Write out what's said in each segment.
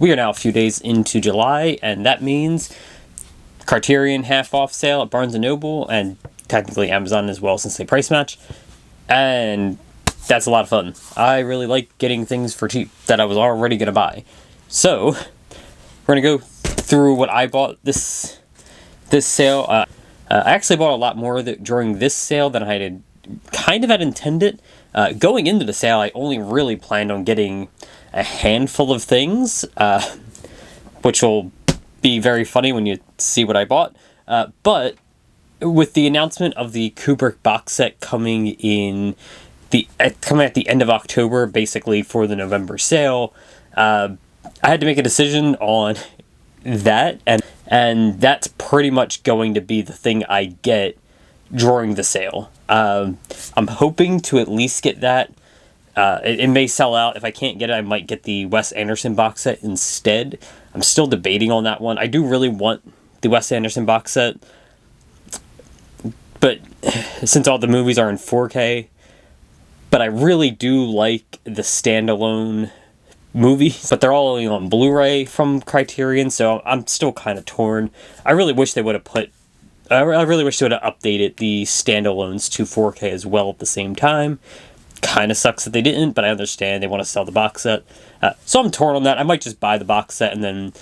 We are now a few days into July, and that means Criterion half-off sale at Barnes & Noble, and technically Amazon as well since they price match. And that's a lot of fun. I really like getting things for cheap that I was already going to buy. So, we're going to go through what I bought this sale. I actually bought a lot more during this sale than I had intended. Going into the sale, I only really planned on getting a handful of things, which will be very funny when you see what I bought. But with the announcement of the Kubrick box set coming at the end of October, basically for the November sale, I had to make a decision on that, and that's pretty much going to be the thing I get during the sale. I'm hoping to at least get that. It may sell out. If I can't get it, I might get the Wes Anderson box set instead. I'm still debating on that one. I do really want the Wes Anderson box set, but since all the movies are in 4K, but I really do like the standalone movies, but they're all only on Blu-ray from Criterion, so I'm still kind of torn. I really wish they would have updated the standalones to 4K as well at the same time. Kind of sucks that they didn't, but I understand they want to sell the box set. So I'm torn on that. I might just buy the box set and then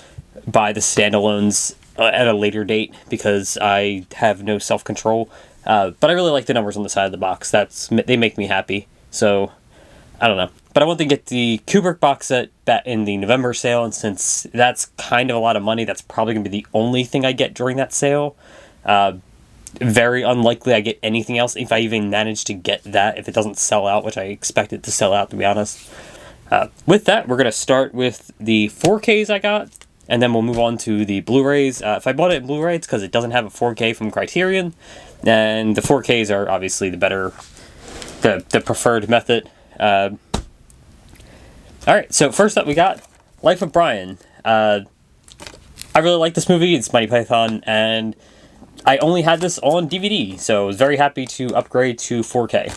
buy the standalones at a later date because I have no self-control. But I really like the numbers on the side of the box. They make me happy. So, I don't know. But I want to get the Kubrick box set back in the November sale, and since that's kind of a lot of money, that's probably going to be the only thing I get during that sale. Very unlikely I get anything else if I even manage to get that, if it doesn't sell out, which I expect it to sell out, to be honest. With that, we're going to start with the 4Ks I got, and then we'll move on to the Blu-rays. If I bought it in Blu-ray, it's because it doesn't have a 4K from Criterion, and the 4Ks are obviously the preferred method. Alright, so first up we got Life of Brian. I really like this movie. It's Monty Python, and I only had this on DVD, so I was very happy to upgrade to 4K.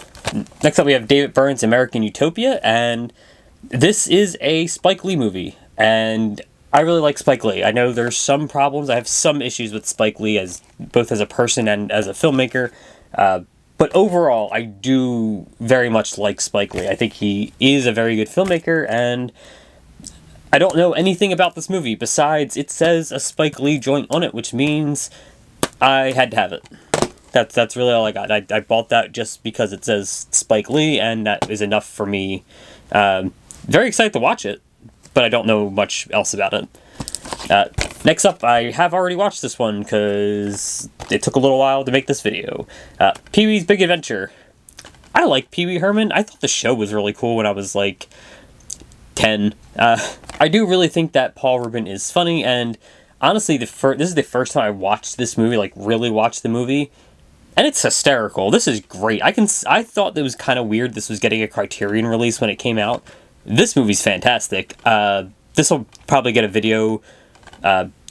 Next up we have David Byrne's American Utopia, and this is a Spike Lee movie, and I really like Spike Lee. I know there's some problems. I have some issues with Spike Lee, both as a person and as a filmmaker, but overall I do very much like Spike Lee. I think he is a very good filmmaker, and I don't know anything about this movie besides it says a Spike Lee joint on it, which means I had to have it. That's really all I got. I bought that just because it says Spike Lee, and that is enough for me. Very excited to watch it, but I don't know much else about it. Next up, I have already watched this one because it took a little while to make this video. Pee-wee's Big Adventure. I like Pee-wee Herman. I thought the show was really cool when I was like 10. I do really think that Paul Rubin is funny, and honestly, this is the first time I watched this movie, like really watched the movie, and it's hysterical. This is great. I thought it was kind of weird this was getting a Criterion release when it came out. This movie's fantastic. This will probably get a video.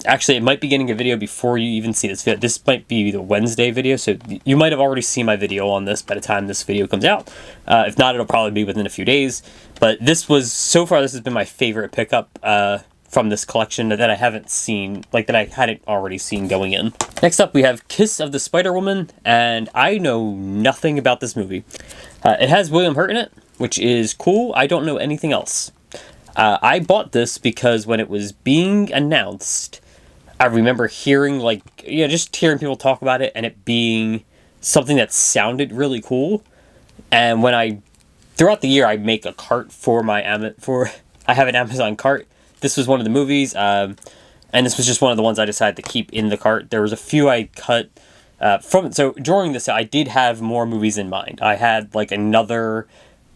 Actually, it might be getting a video before you even see this video. This might be the Wednesday video, so you might have already seen my video on this by the time this video comes out. If not, it'll probably be within a few days. But so far, this has been my favorite pickup from this collection that I haven't seen, that I hadn't already seen going in. Next up, we have Kiss of the Spider-Woman, and I know nothing about this movie. It has William Hurt in it, which is cool. I don't know anything else. I bought this because when it was being announced, I remember hearing, just hearing people talk about it, and it being something that sounded really cool. And throughout the year, I make a cart I have an Amazon cart. This was one of the movies, and this was just one of the ones I decided to keep in the cart. There was a few I cut so during this, I did have more movies in mind. I had another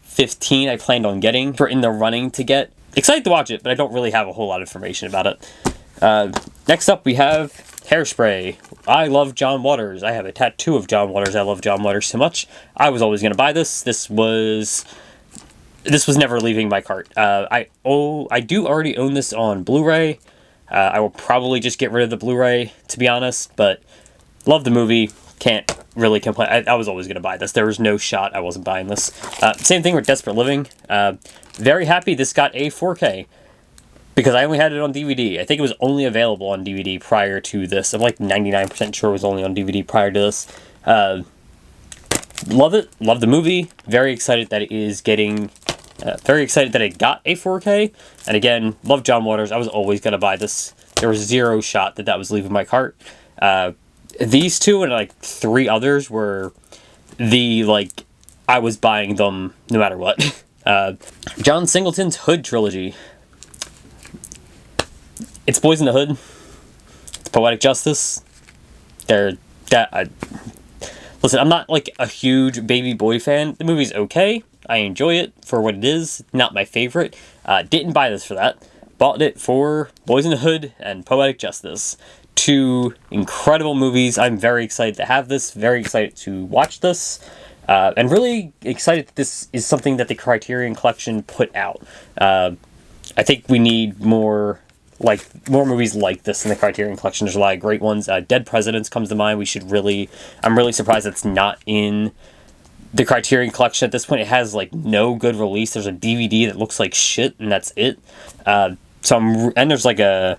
15 I planned on getting for in the running to get. Excited to watch it, but I don't really have a whole lot of information about it. Next up, we have Hairspray. I love John Waters. I have a tattoo of John Waters. I love John Waters so much. I was always going to buy this. This was never leaving my cart. I do already own this on Blu-ray. I will probably just get rid of the Blu-ray, to be honest, but love the movie. Can't really complain. I was always going to buy this. There was no shot I wasn't buying this. Same thing with Desperate Living. Very happy this got a 4K. because I only had it on DVD. I think it was only available on DVD prior to this. I'm like 99% sure it was only on DVD prior to this. Love it. Love the movie. Very excited that it is getting... very excited that it got a 4K. And again, love John Waters. I was always going to buy this. There was zero shot that was leaving my cart. These two and like 3 others were the, like, I was buying them no matter what. John Singleton's Hood trilogy. It's Boys in the Hood. It's Poetic Justice. Listen, I'm not like a huge Baby Boy fan. The movie's okay. I enjoy it for what it is. Not my favorite. Didn't buy this for that. Bought it for Boys in the Hood and Poetic Justice. 2 incredible movies. I'm very excited to have this. Very excited to watch this. And really excited that this is something that the Criterion Collection put out. I think we need more movies like this in the Criterion Collection. There's a lot of great ones. Dead Presidents comes to mind. I'm really surprised it's not in the Criterion Collection at this point. It has like no good release. There's a DVD that looks like shit, and that's it. There's like an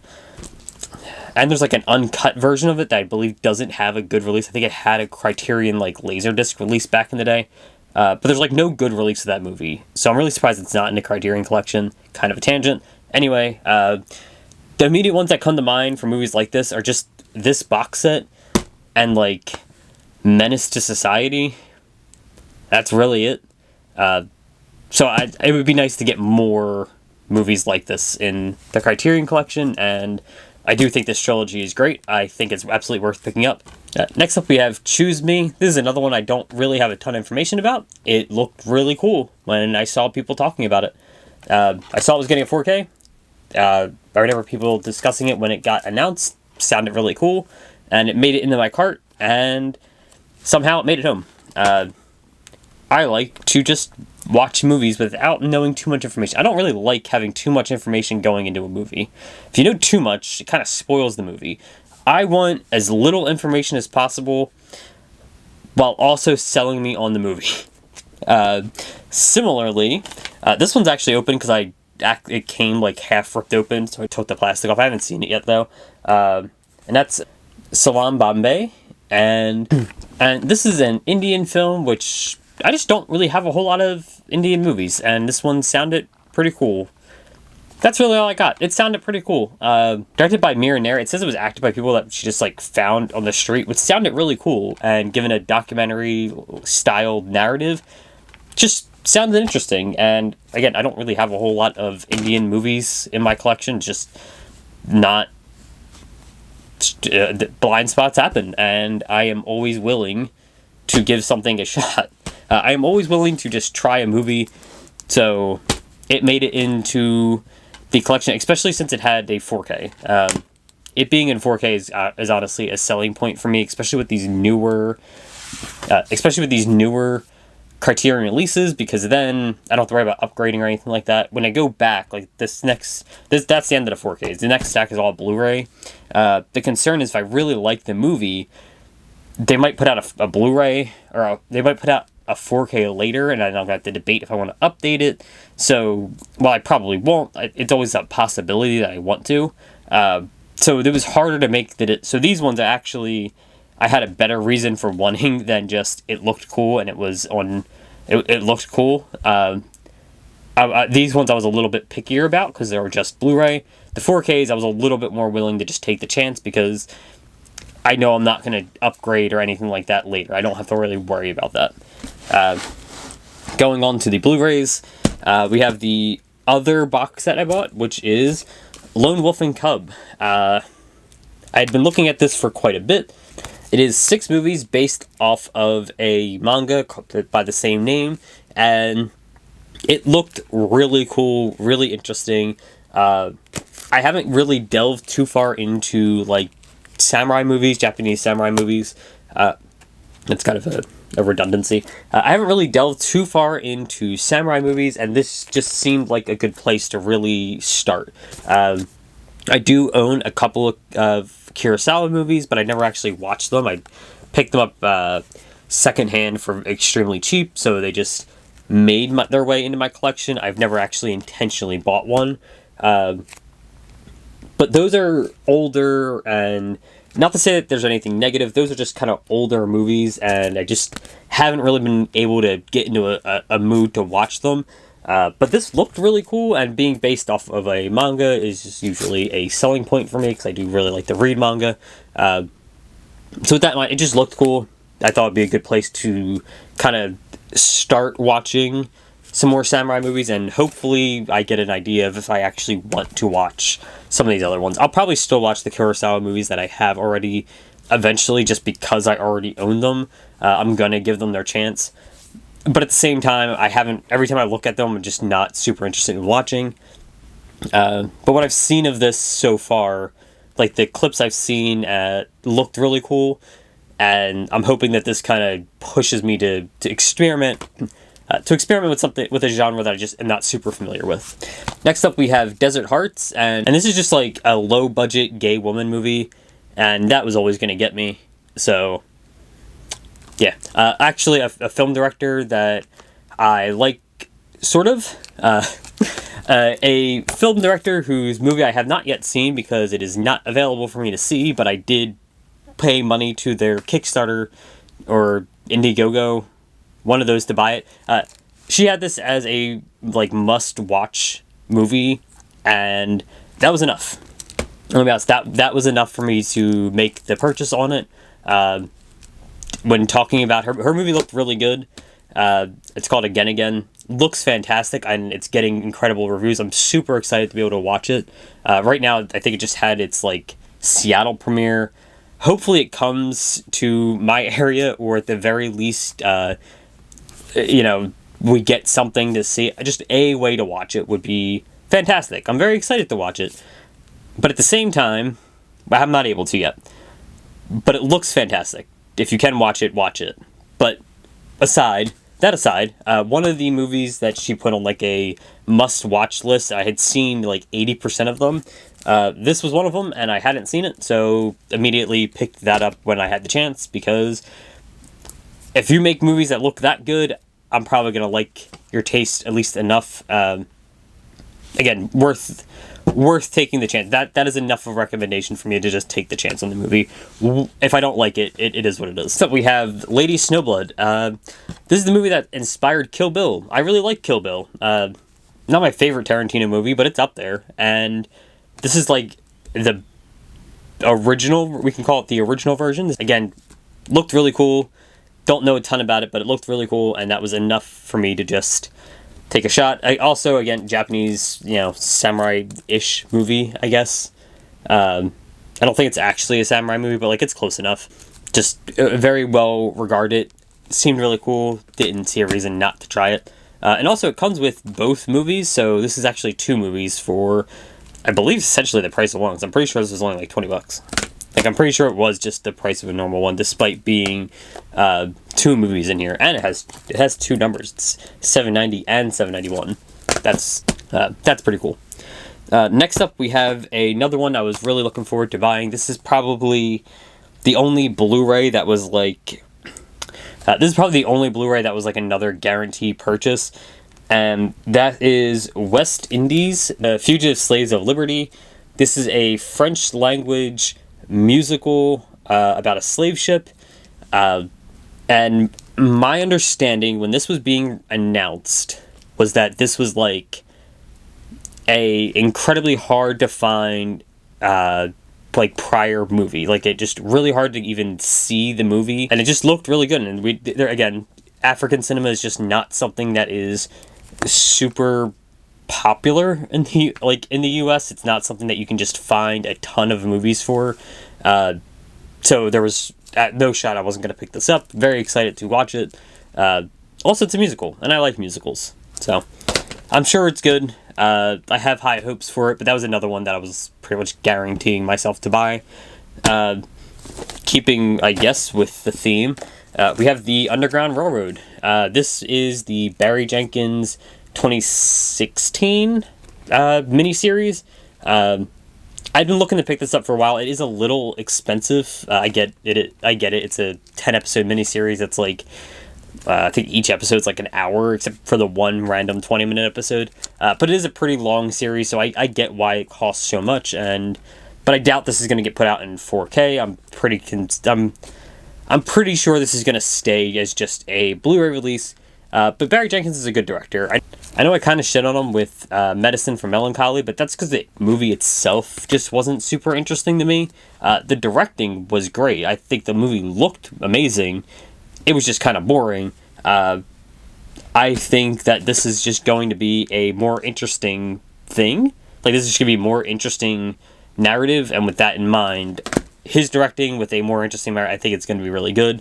uncut version of it that I believe doesn't have a good release. I think it had a Criterion like Laserdisc release back in the day. But there's like no good release of that movie. So I'm really surprised it's not in the Criterion Collection. Kind of a tangent. Anyway, the immediate ones that come to mind for movies like this are just this box set and like Menace to Society. That's really it. So it would be nice to get more movies like this in the Criterion Collection, and I do think this trilogy is great. I think it's absolutely worth picking up. Next up we have Choose Me. This is another one I don't really have a ton of information about. It looked really cool when I saw people talking about it. I saw it was getting a 4K. I remember people discussing it when it got announced. Sounded really cool, and it made it into my cart, and somehow it made it home. I like to just watch movies without knowing too much information. I don't really like having too much information going into a movie. If you know too much, it kind of spoils the movie. I want as little information as possible while also selling me on the movie. Similarly, this one's actually open because it came like half ripped open, so I took the plastic off. I haven't seen it yet though. And that's Salam Bombay, and this is an Indian film, which I just don't really have a whole lot of Indian movies, and this one sounded pretty cool. That's really all I got. It sounded pretty cool. Directed by Mira Nair. It says it was acted by people that she just like found on the street, which sounded really cool, and given a documentary style narrative, just sounded interesting. And again, I don't really have a whole lot of Indian movies in my collection, just not blind spots happen, and I am always willing to give something a shot. I am always willing to just try a movie, so it made it into the collection, especially since it had a 4K. It being in 4K is honestly a selling point for me, especially with these newer Criterion releases, because then I don't have to worry about upgrading or anything like that. When I go back, like that's the end of the 4Ks. The next stack is all Blu-ray. The concern is if I really like the movie, they might put out a Blu-ray, or they might put out a 4K later, and I'm going to have to debate if I want to update it. So, while I probably won't, it's always a possibility that I want to. So it was harder to make so these ones I had a better reason for wanting than just it looked cool and it was on. It looked cool. These ones I was a little bit pickier about because they were just Blu-ray. The 4Ks I was a little bit more willing to just take the chance because I know I'm not going to upgrade or anything like that later. I don't have to really worry about that. Going on to the Blu-rays, we have the other box set I bought, which is Lone Wolf and Cub. I had been looking at this for quite a bit. It is 6 movies based off of a manga by the same name, and it looked really cool, really interesting. I haven't really delved too far into like samurai movies, Japanese samurai movies. It's kind of a redundancy. I haven't really delved too far into samurai movies, and this just seemed like a good place to really start. I do own a couple of Kurosawa movies, but I never actually watched them. I picked them up secondhand for extremely cheap, so they just made their way into my collection. I've never actually intentionally bought one. But those are older, and not to say that there's anything negative, those are just kind of older movies, and I just haven't really been able to get into a mood to watch them. But this looked really cool, and being based off of a manga is just usually a selling point for me, because I do really like to read manga. So with that in mind, it just looked cool. I thought it'd be a good place to kind of start watching some more samurai movies, and hopefully I get an idea of if I actually want to watch some of these other ones. I'll probably still watch the Kurosawa movies that I have already eventually, just because I already own them. I'm gonna give them their chance. But at the same time, every time I look at them, I'm just not super interested in watching. But what I've seen of this so far, like the clips I've seen, looked really cool. And I'm hoping that this kind of pushes me to experiment with something, with a genre that I just am not super familiar with. Next up, we have Desert Hearts, and this is just like a low budget gay woman movie, and that was always going to get me. So yeah, actually a film director that I like, sort of. A film director whose movie I have not yet seen because it is not available for me to see, but I did pay money to their Kickstarter or Indiegogo, one of those, to buy it. She had this as a must-watch movie, and that was enough. Let me be honest, that was enough for me to make the purchase on it. When talking about her movie looked really good. It's called Again Again. Looks fantastic, and it's getting incredible reviews. I'm super excited to be able to watch it. Right now, I think it just had its Seattle premiere. Hopefully it comes to my area, or at the very least, we get something to see. Just a way to watch it would be fantastic. I'm very excited to watch it. But at the same time, I'm not able to yet. But it looks fantastic. If you can watch it, watch it. But aside, one of the movies that she put on a must-watch list, I had seen 80% of them. This was one of them, and I hadn't seen it, so immediately picked that up when I had the chance, because if you make movies that look that good, I'm probably going to like your taste at least enough. Again, worth taking the chance. That is enough of a recommendation for me to just take the chance on the movie. If I don't like it, it is what it is. So we have Lady Snowblood. This is the movie that inspired Kill Bill. I really like Kill Bill. Not my favorite Tarantino movie, but it's up there. And this is the original, we can call it the original version. Again, looked really cool. Don't know a ton about it, but it looked really cool, and that was enough for me to just take a shot. I also, again, Japanese, samurai-ish movie, I guess. I don't think it's actually a samurai movie, but it's close enough. Just very well regarded. Seemed really cool. Didn't see a reason not to try it. And also, it comes with both movies, so this is actually 2 movies for, I believe, essentially the price of one. So I'm pretty sure this was only $20. I'm pretty sure it was just the price of a normal one, despite being 2 movies in here, and it has 2 numbers. It's $7.90 and $7.91. That's pretty cool. Next up, we have another one I was really looking forward to buying. This is probably the only Blu-ray that was another guarantee purchase, and that is West Indies, Fugitive Slaves of Liberty. This is a French language musical about a slave ship, and my understanding when this was being announced was that this was a incredibly hard to find prior movie. It just really hard to even see the movie, and it just looked really good. And again, African cinema is just not something that is super popular in the US. It's not something that you can just find a ton of movies for. So there was no shot I wasn't going to pick this up. Very excited to watch it. Also, it's a musical, and I like musicals, so I'm sure it's good. I have high hopes for it, but that was another one that I was pretty much guaranteeing myself to buy. Keeping, I guess, with the theme, we have the Underground Railroad. This is the Barry Jenkins 2016 miniseries. I've been looking to pick this up for a while. It is a little expensive. I get it. It's a 10-episode miniseries. It's I think each episode's like an hour, except for the one random 20-minute episode. But it is a pretty long series, so I get why it costs so much. But I doubt this is going to get put out in 4K. I'm pretty sure this is going to stay as just a Blu-ray release. But Barry Jenkins is a good director. I know I kind of shit on him with Medicine for Melancholy, but that's because the movie itself just wasn't super interesting to me. The directing was great. I think the movie looked amazing. It was just kind of boring. I think that this is just going to be a more interesting thing. Like, this is just going to be a more interesting narrative, and with that in mind, his directing with a more interesting narrative, I think it's going to be really good.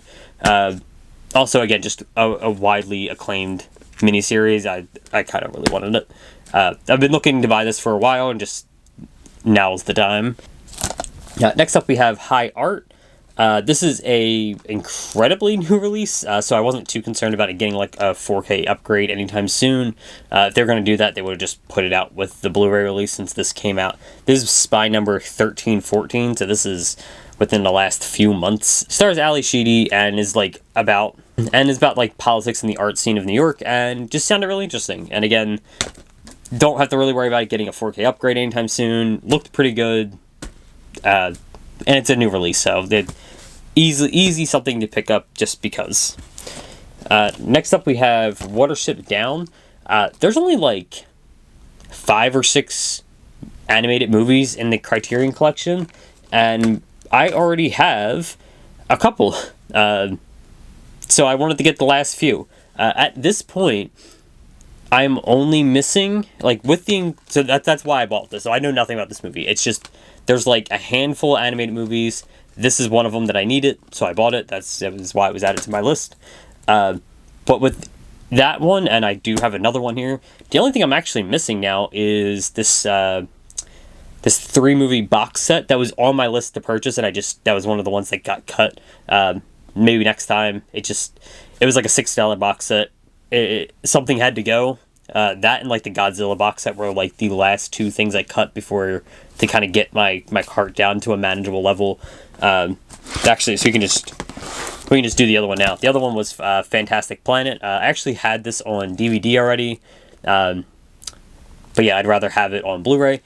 Also, again, just a widely acclaimed miniseries. I kind of really wanted it. I've been looking to buy this for a while, and just now's the time. Next up, we have High Art. This is a incredibly new release, so I wasn't too concerned about it getting like a 4K upgrade anytime soon. If they're going to do that, they would have just put it out with the Blu-ray release since this came out. This is spy number 1314, so this is within the last few months. Stars Ali Sheedy and is about like politics in the art scene of New York, and just sounded really interesting. And again, don't have to really worry about it getting a 4K upgrade anytime soon. Looked pretty good. And it's a new release, so easy something to pick up just because. Next up, we have Watership Down. There's only like 5 or 6 animated movies in the Criterion collection, and I already have a couple. So I wanted to get the last few. At this point, I'm only missing so that's why I bought this. So I know nothing about this movie. It's just there's like a handful of animated movies. This is one of them that I needed, so I bought it. That was why it was added to my list. But with that one, and I do have another one here. The only thing I'm actually missing now is this 3-movie box set that was on my list to purchase, and that was one of the ones that got cut. Maybe next time. It was like a $6 box set. Something had to go. That and like the Godzilla box set were like the last 2 things I cut before to kind of get my cart down to a manageable level. Actually, so we can just do the other one now. The other one was Fantastic Planet. I actually had this on DVD already, but yeah, I'd rather have it on Blu-ray.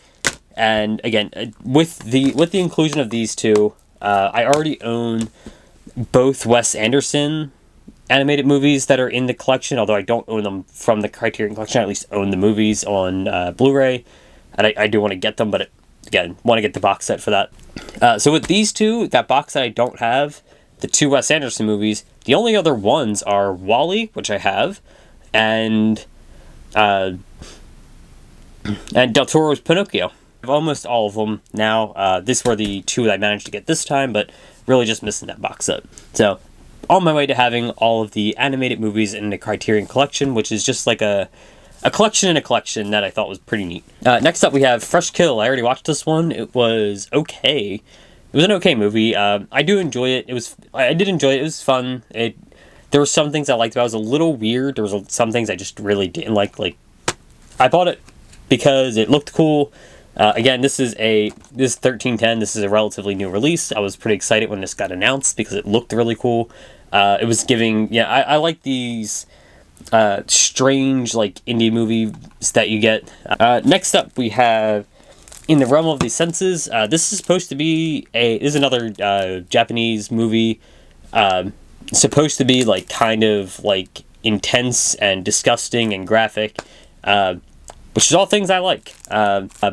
And again, with the inclusion of these two, I already own both Wes Anderson animated movies that are in the collection, although I don't own them from the Criterion collection. I at least own the movies on Blu-ray, and I do want to get them, but again, want to get the box set for that. So with these two, that box set I don't have, the 2 Wes Anderson movies, the only other ones are WALL-E, which I have, and Del Toro's Pinocchio. I have almost all of them now. These were the 2 that I managed to get this time, but really just missing that box set. So, on my way to having all of the animated movies in the Criterion collection, which is just like a collection in a collection that I thought was pretty neat. Next up, we have Fresh Kill. I already watched this one. It was okay. It was an okay movie. I do enjoy it. I did enjoy it. It was fun. There were some things I liked about it. It was a little weird. There was some things I just really didn't like. Like, I bought it because it looked cool. Again, this is 1310. This is a relatively new release. I was pretty excited when this got announced because it looked really cool. It was giving, I like these strange like indie movies that you get. Next up, we have In the Realm of the Senses. This is supposed to be is another Japanese movie. Supposed to be like kind of like intense and disgusting and graphic. Which is all things I like.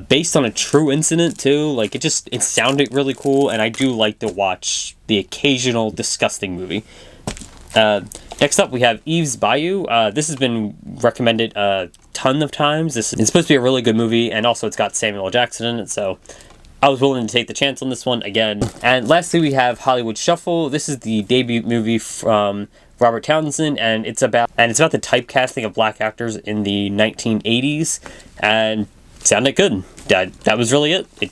Based on a true incident, too. Like, it sounded really cool, and I do like to watch the occasional disgusting movie. Next up, we have Eve's Bayou. This has been recommended a ton of times. It's supposed to be a really good movie, and also it's got Samuel L. Jackson in it, so I was willing to take the chance on this one again. And lastly, we have Hollywood Shuffle. This is the debut movie from Robert Townsend, and it's about the typecasting of black actors in the 1980s, and it sounded good. That was really it. It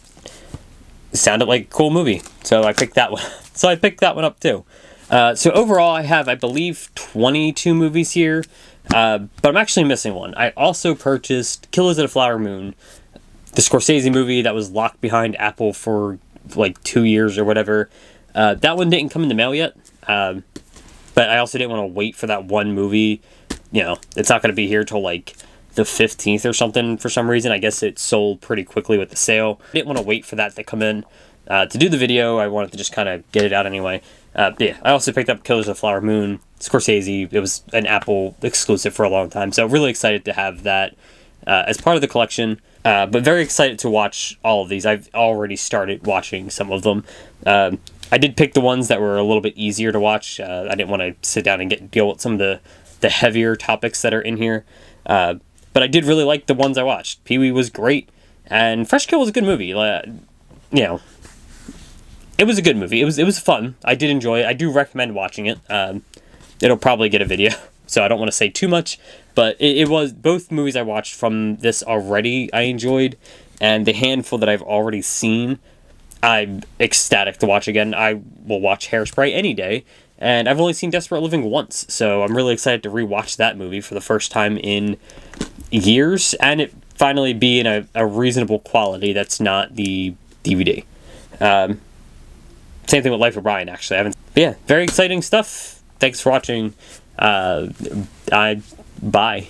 sounded like a cool movie, so I picked that one. So I picked that one up too. So overall, I have, I believe, 22 movies here, but I'm actually missing one. I also purchased Killers of the Flower Moon, the Scorsese movie that was locked behind Apple for like 2 years or whatever. That one didn't come in the mail yet. But I also didn't want to wait for that one movie. You know, it's not going to be here till like the 15th or something for some reason. I guess it sold pretty quickly with the sale. I didn't want to wait for that to come in to do the video. I wanted to just kind of get it out anyway. Yeah, I also picked up Killers of the Flower Moon, Scorsese. It was an Apple exclusive for a long time, so really excited to have that as part of the collection. But very excited to watch all of these. I've already started watching some of them. I did pick the ones that were a little bit easier to watch. I didn't want to sit down and deal with some of the heavier topics that are in here. But I did really like the ones I watched. Pee-wee was great, and Fresh Kill was a good movie. You know, it was a good movie. It was fun. I did enjoy it. I do recommend watching it. It'll probably get a video, so I don't want to say too much. But it was both movies I watched from this already I enjoyed, and the handful that I've already seen, I'm ecstatic to watch again. I will watch Hairspray any day, and I've only seen Desperate Living once, so I'm really excited to rewatch that movie for the first time in years, and it finally be in a reasonable quality that's not the DVD. Same thing with Life of Brian, actually. But yeah, very exciting stuff. Thanks for watching. Bye.